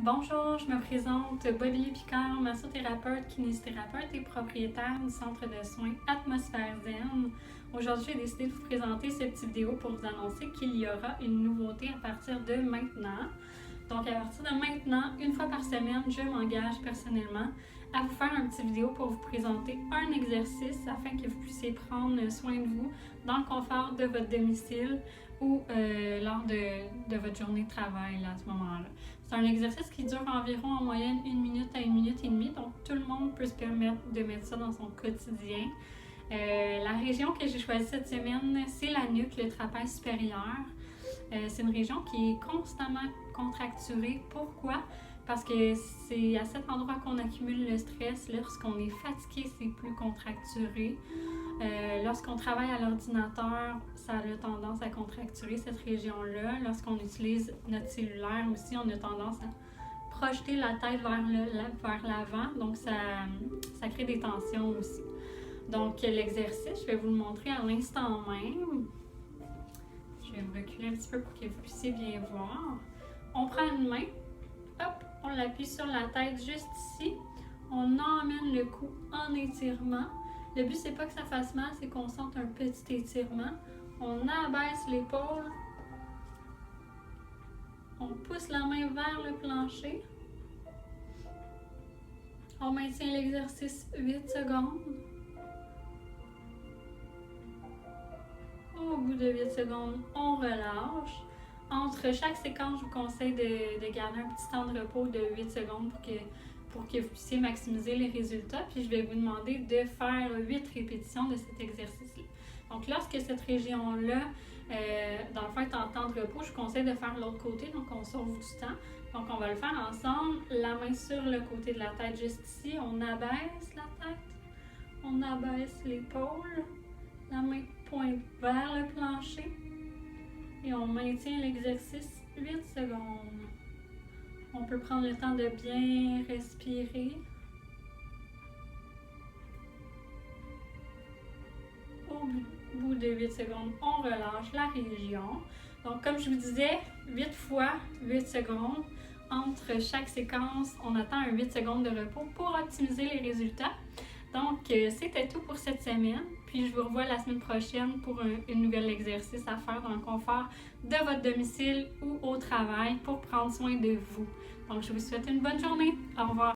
Bonjour, je me présente Bobby Picard, massothérapeute, kinésithérapeute et propriétaire du centre de soins Atmosphère Zen. Aujourd'hui, j'ai décidé de vous présenter cette petite vidéo pour vous annoncer qu'il y aura une nouveauté à partir de maintenant. Donc, à partir de maintenant, une fois par semaine, je m'engage personnellement à vous faire une petite vidéo pour vous présenter un exercice afin que vous puissiez prendre soin de vous dans le confort de votre domicile ou lors de votre journée de travail là, à ce moment-là. C'est un exercice qui dure environ en moyenne 1 minute à 1 minute et demie, donc tout le monde peut se permettre de mettre ça dans son quotidien. La région que j'ai choisie cette semaine, c'est la nuque, le trapèze supérieur. C'est une région qui est constamment contracturée. Pourquoi? Parce que c'est à cet endroit qu'on accumule le stress. Lorsqu'on est fatigué, c'est plus contracturé. Lorsqu'on travaille à l'ordinateur, ça a tendance à contracturer cette région-là. Lorsqu'on utilise notre cellulaire aussi, on a tendance à projeter la tête vers l'avant. Donc, ça crée des tensions aussi. Donc, l'exercice, je vais vous le montrer à l'instant même. Je vais me reculer un petit peu pour que vous puissiez bien voir. On prend une main, hop, on l'appuie sur la tête juste ici. On emmène le cou en étirement. Le but, c'est pas que ça fasse mal, c'est qu'on sente un petit étirement. On abaisse l'épaule. On pousse la main vers le plancher. On maintient l'exercice 8 secondes. Au bout de 8 secondes, on relâche. Entre chaque séquence, je vous conseille de garder un petit temps de repos de 8 secondes pour que vous puissiez maximiser les résultats. Puis je vais vous demander de faire 8 répétitions de cet exercice-là. Donc lorsque cette région-là, dans le fond, est en temps de repos, je vous conseille de faire l'autre côté, donc on sauve du temps. Donc on va le faire ensemble, la main sur le côté de la tête juste ici. On abaisse la tête, on abaisse l'épaule, la main pointe vers le plancher et on maintient l'exercice 8 secondes. On peut prendre le temps de bien respirer. Au bout de 8 secondes, on relâche la région. Donc, comme je vous disais, 8 fois 8 secondes. Entre chaque séquence, on attend un 8 secondes de repos pour optimiser les résultats. Donc, c'était tout pour cette semaine. Puis, je vous revois la semaine prochaine pour un nouvel exercice à faire dans le confort de votre domicile ou au travail pour prendre soin de vous. Donc, je vous souhaite une bonne journée. Au revoir.